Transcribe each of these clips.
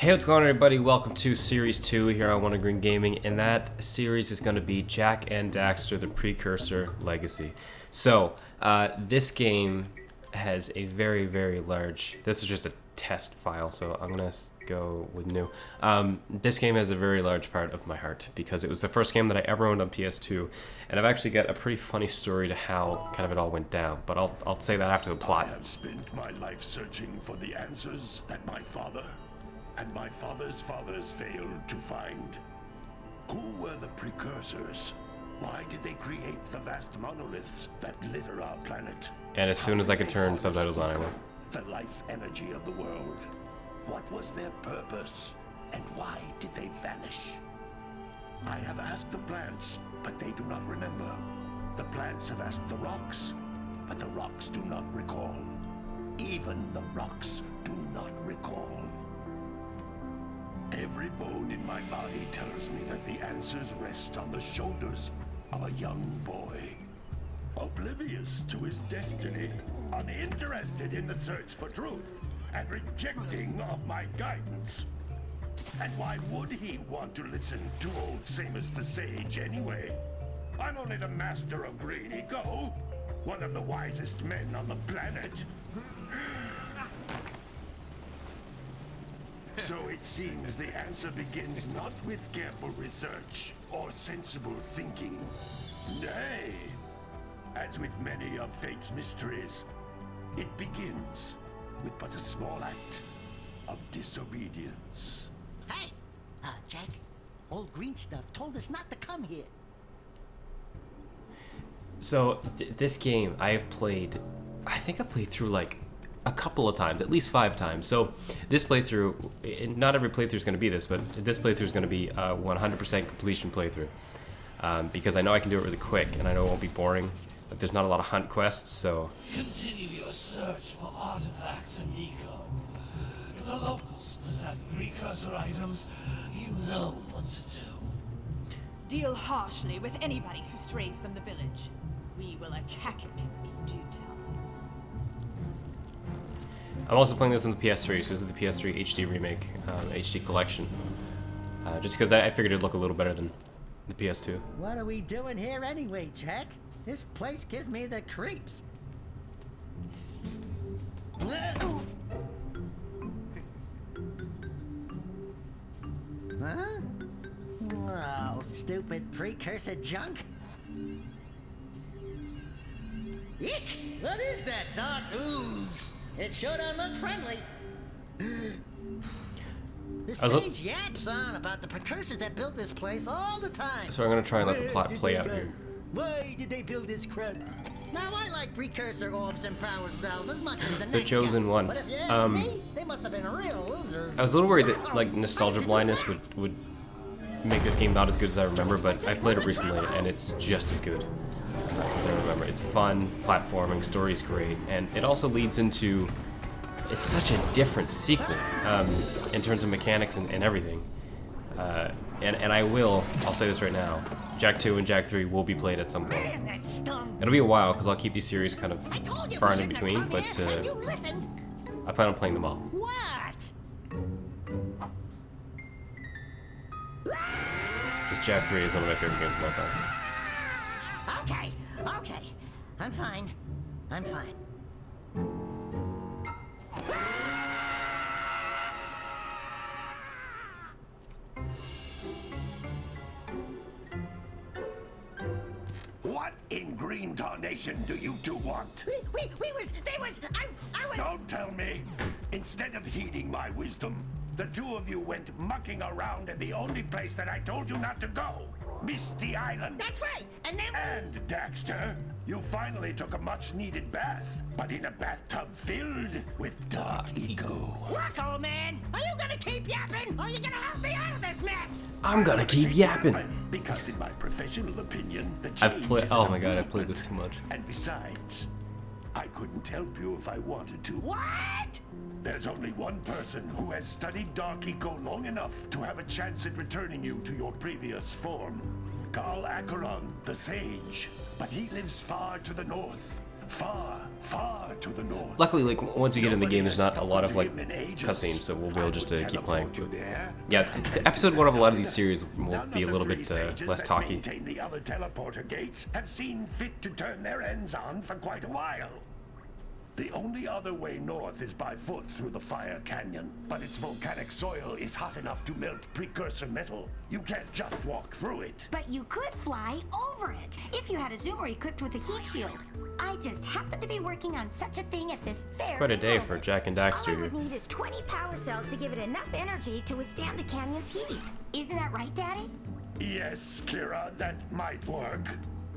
Hey, what's going on, everybody? Welcome to Series 2 here on One Green Gaming, and that series is going to be Jak and Daxter, the Precursor Legacy. So, this game has a very, very large... This is just a test file, so I'm going to go with new. This game has a very large part of my heart, because it was the first game that I ever owned on PS2, and I've actually got a pretty funny story to how kind of it all went down, but I'll say that after the plot. I have spent my life searching for the answers that my father and my father's fathers failed to find. Who were the precursors? Why did they create the vast monoliths that litter our planet? And as soon as I could turn subtitles on, I will. The life energy of the world. What was their purpose? And why did they vanish? I have asked the plants, but they do not remember. The plants have asked the rocks, but the rocks do not recall. Even the rocks do not recall. Every bone in my body tells me that the answers rest on the shoulders of a young boy. Oblivious to his destiny, uninterested in the search for truth, and rejecting of my guidance. And why would he want to listen to old Samus the Sage anyway? I'm only the master of Green Eco, one of the wisest men on the planet. So it seems the answer begins not with careful research or sensible thinking. Nay, as with many of fate's mysteries, it begins with but a small act of disobedience. Hey, Jak, old green stuff told us not to come here. So, this game I have played, I think I've played through like a couple of times, at least 5 times. So this playthrough, not every playthrough is going to be this, but this playthrough is going to be a 100% completion playthrough. Because I know I can do it really quick, and I know it won't be boring, but there's not a lot of hunt quests, so... Continue your search for artifacts in Eco. If the locals possess precursor items, you know what to do. Deal harshly with anybody who strays from the village. We will attack it in due time. I'm also playing this on the PS3, so this is the PS3 HD remake, HD collection. Just because I figured it'd look a little better than the PS2. What are we doing here anyway, Jak? This place gives me the creeps. Huh? Oh, stupid precursor junk. Eek! What is that dark ooze? It sure don't look friendly. The sage yaps on about the precursors that built this place all the time. So I'm gonna try and let the plot play out here. Why did they build this crud? Now I like precursor orbs and power cells as much as the next chosen guy. one. But if you ask me, they must have been a real loser. I was a little worried that like nostalgia blindness would make this game not as good as I remember, but I've played it recently and it's just as good as I remember. It's fun, platforming, story's great, and it also leads into... It's such a different sequel in terms of mechanics and everything. And I'll say this right now, Jak 2 and Jak 3 will be played at some point. Man, that stung. It'll be a while, because I'll keep these series kind of I told you far we in shouldn't have between, come but here, and you listened. I plan on playing them all. What? Because Jak 3 is one of my favorite games of all time. Okay. I'm fine. What in green tarnation do you two want? I was... Don't tell me! Instead of heeding my wisdom, the two of you went mucking around in the only place that I told you not to go. Misty Island. That's right, and then... And, Daxter, you finally took a much-needed bath, but in a bathtub filled with dark eco. Look, old man, are you gonna keep yapping, or are you gonna help me out of this mess? I'm gonna keep yapping! Because in my professional opinion, the I've change played... is Oh an my god, I've played this improvement. too much. And besides, I couldn't help you if I wanted to. What? There's only one person who has studied Dark Eco long enough to have a chance at returning you to your previous form. Carl Acheron, the Sage. But he lives far to the north, far, far to the north. Luckily, like once you get in the game, there's not a Nobody lot has of like stopped him in ages. cutscenes, so we'll be able just to keep playing. Teleport you there. Yeah, episode 1 of a lot of these series will None be a of little the bit three sages less that talky. maintain the other teleporter gates have seen fit to turn their ends on for quite a while. The only other way north is by foot through the Fire Canyon, but its volcanic soil is hot enough to melt precursor metal. You can't just walk through it. But you could fly over it if you had a zoomer equipped with a heat shield. I just happen to be working on such a thing at this very Quite a day for moment. Jak and All I Daxter would here. need is 20 power cells to give it enough energy to withstand the canyon's heat. Isn't that right, Daddy? Yes, Kira, that might work.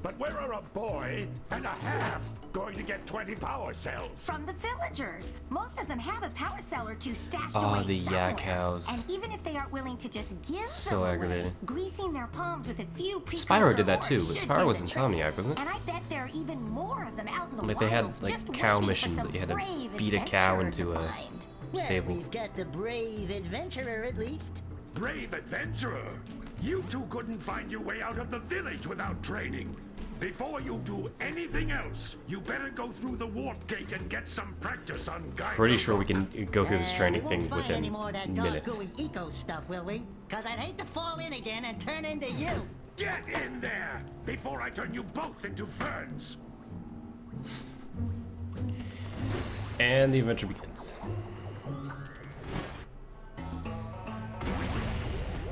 But where are a boy and a half going to get 20 power cells? From the villagers. Most of them have a power cell or two stashed Oh, away the yak somewhere. cows. And even if they aren't willing to just give So them aggravating. away, greasing their palms with a few Spyro did that too, precursor but should Spyro do was the trick. Insomniac, wasn't it? And I bet there are even more of them out in the Like they had wilds like just cow waiting for missions some that you had to brave beat a cow adventurer into to a find. stable. Well, we've got the brave adventurer at least. Brave adventurer! You two couldn't find your way out of the village without training. Before you do anything else, you better go through the warp gate and get some practice on guys. Pretty sure we can go through this We training won't thing find within any more of that minutes. dog-gooey eco stuff, will we? Cause I'd hate to fall in again and turn into you. Get in there before I turn you both into ferns. And the adventure begins.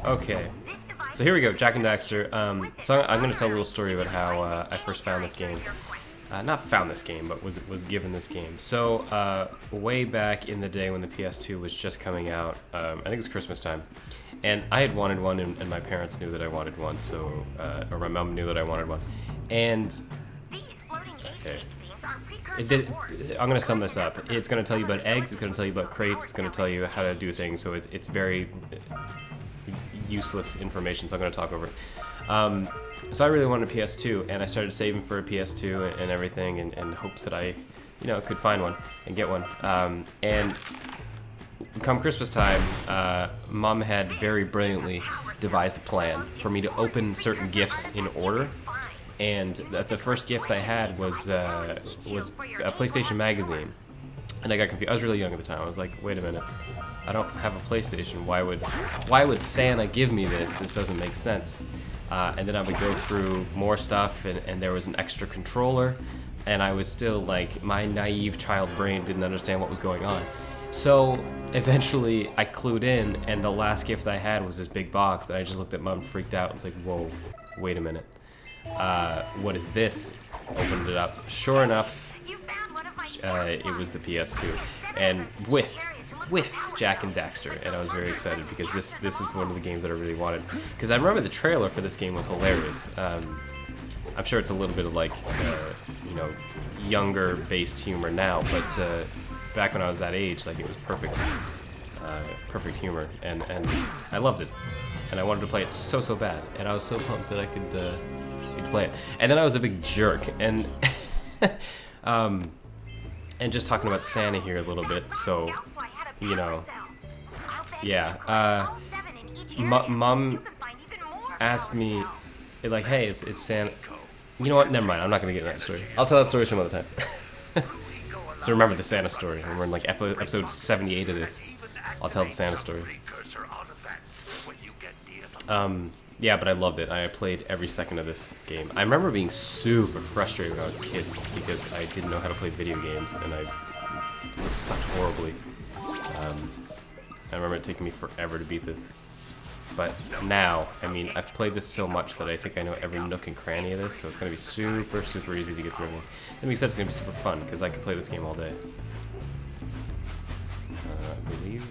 Okay, so here we go, Jak and Daxter. So I'm going to tell a little story about how I first found this game. Not found this game, but was given this game. So way back in the day when the PS2 was just coming out, I think it was Christmas time, and I had wanted one, and my parents knew that I wanted one, so or my mom knew that I wanted one, and These floating okay. beings are precursor It did, ores. I'm gonna sum this up. It's gonna tell you about eggs. It's gonna tell you about crates. It's gonna tell you how to do things. So it's very useless information. So I'm gonna talk over it. So I really wanted a PS2, and I started saving for a PS2 and everything, in hopes that I, could find one and get one. And come Christmas time, Mom had very brilliantly devised a plan for me to open certain gifts in order. And the first gift I had was a PlayStation magazine, and I got confused. I was really young at the time. I was like, wait a minute, I don't have a PlayStation. Why would Santa give me this? This doesn't make sense. And then I would go through more stuff, and there was an extra controller, and I was still like, my naive child brain didn't understand what was going on. So eventually I clued in, and the last gift I had was this big box, and I just looked at Mom, freaked out, and was like, whoa, wait a minute. What is this? Opened it up. Sure enough, it was the PS2, and with Jak and Daxter, and I was very excited because this is one of the games that I really wanted. Because I remember the trailer for this game was hilarious. I'm sure it's a little bit of like, younger based humor now, but back when I was that age, like it was perfect perfect humor, and I loved it, and I wanted to play it so bad, and I was so pumped that I could play it. And then I was a big jerk, and and just talking about Santa here a little bit, so yeah. Mom asked me, like, hey, is Santa? You know what? Never mind. I'm not gonna get into that story. I'll tell that story some other time. So remember the Santa story. We're in like episode 78 of this. I'll tell the Santa story. Yeah, but I loved it. I played every second of this game. I remember being super frustrated when I was a kid because I didn't know how to play video games, and I was sucked horribly. I remember it taking me forever to beat this. But now, I mean, I've played this so much that I think I know every nook and cranny of this, so it's going to be super easy to get through everything. And except it's going to be super fun, because I can play this game all day. I believe...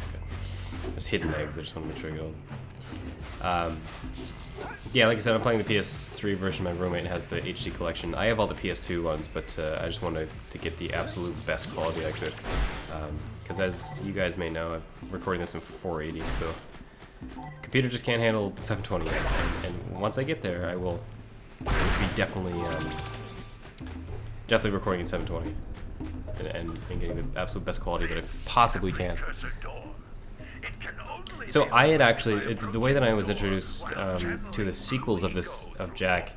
Okay. There's hidden eggs, I just want to make sure I get all yeah, like I said, I'm playing the PS3 version. My roommate has the HD collection. I have all the PS2 ones, but I just wanted to get the absolute best quality I could. Because as you guys may know, I'm recording this in 480, so computer just can't handle 720 yet. And once I get there, I will be definitely recording in 720 and getting the absolute best quality that I possibly can. So I had actually, the way that I was introduced to the sequels of Jak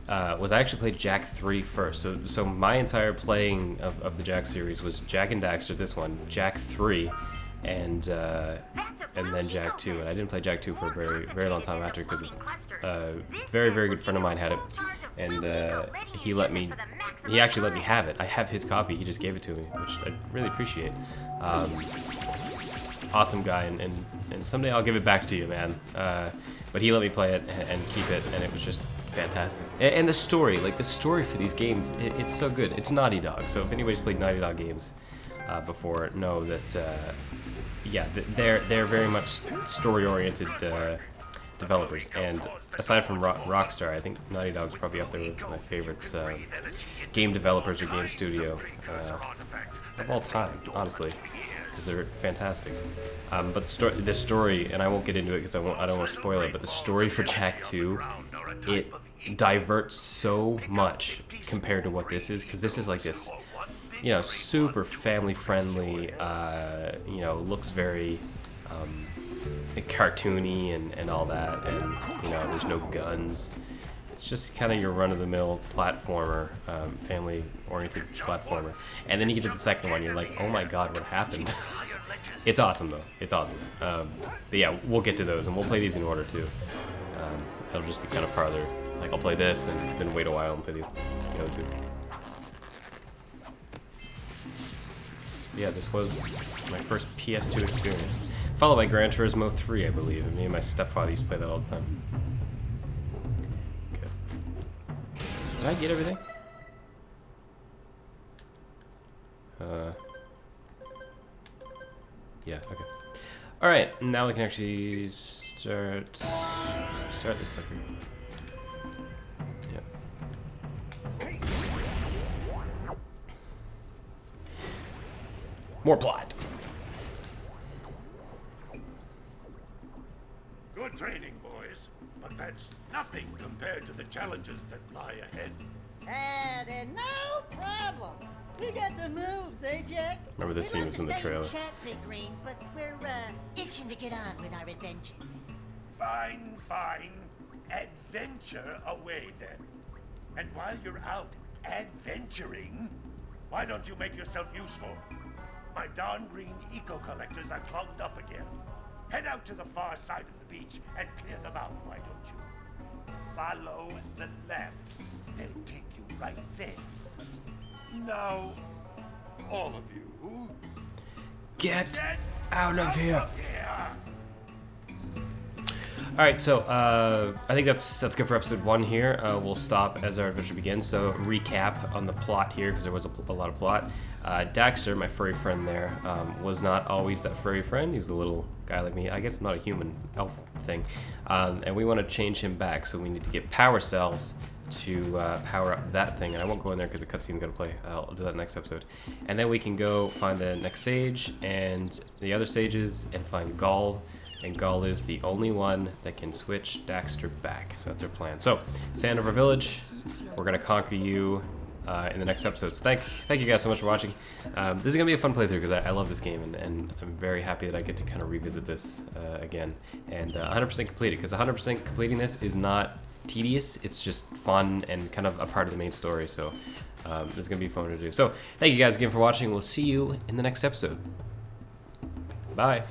was I actually played Jak 3 first. So my entire playing of the Jak series was Jak and Daxter, this one, Jak 3, and then Jak 2. And I didn't play Jak 2 for a very long time after because a very good friend of mine had it, and he actually let me have it. I have his copy. He just gave it to me, which I really appreciate. Awesome guy, and someday I'll give it back to you, man. But he let me play it and keep it, and it was just fantastic. And the story, like the story for these games, it's so good. It's Naughty Dog, so if anybody's played Naughty Dog games before, know that yeah, they're very much story-oriented developers. And aside from Rockstar, I think Naughty Dog's probably up there with my favorite game developers or game studio of all time, honestly, because they're fantastic. But the story, and I won't get into it because I don't want to spoil it, but the story for Jak 2, it diverts so much compared to what this is, because this is like this, you know, super family-friendly, you know, looks very cartoony and all that, and, you know, there's no guns. It's just kind of your run-of-the-mill platformer, family-oriented platformer. And then you get to the second one, you're like, oh my god, what happened? It's awesome, though. It's awesome. But yeah, we'll get to those, and we'll play these in order, too. It'll just be kind of farther. Like, I'll play this, and then wait a while and play the other two. Yeah, this was my first PS2 experience. Followed by Gran Turismo 3, I believe. And me and my stepfather used to play that all the time. Okay. Did I get everything? Yeah, okay. Alright, now we can actually start this sucker. Yep. More plot. Good training, boys, but that's nothing compared to the challenges that lie ahead. Then no problem. We got the moves, eh, Jak? Remember this scene was in the trailer. Chat, Big Green, but we're itching to get on with our adventures. Fine, fine. Adventure away, then. And while you're out adventuring, why don't you make yourself useful? My darn green eco-collectors are clogged up again. Head out to the far side of the beach and clear them out, why don't you? Follow the lamps. They'll take you right there. Now, all of you, Get out of here! Alright, so I think that's good for episode 1 here. We'll stop as our adventure begins. So recap on the plot here, because there was a lot of plot. Daxter, my furry friend there, was not always that furry friend. He was a little guy like me. I guess I'm not a human elf thing. And we want to change him back, so we need to get power cells to power up that thing. And I won't go in there because the cutscene's going to play. I'll do that next episode. And then we can go find the next sage and the other sages and find Gaul. And Gaul is the only one that can switch Daxter back. So that's our plan. So, Sandover Village, we're going to conquer you in the next episode. So thank you guys so much for watching. This is going to be a fun playthrough because I love this game. And I'm very happy that I get to kind of revisit this again. And 100% complete it. Because 100% completing this is not tedious. It's just fun and kind of a part of the main story. So this is going to be fun to do. So thank you guys again for watching. We'll see you in the next episode. Bye.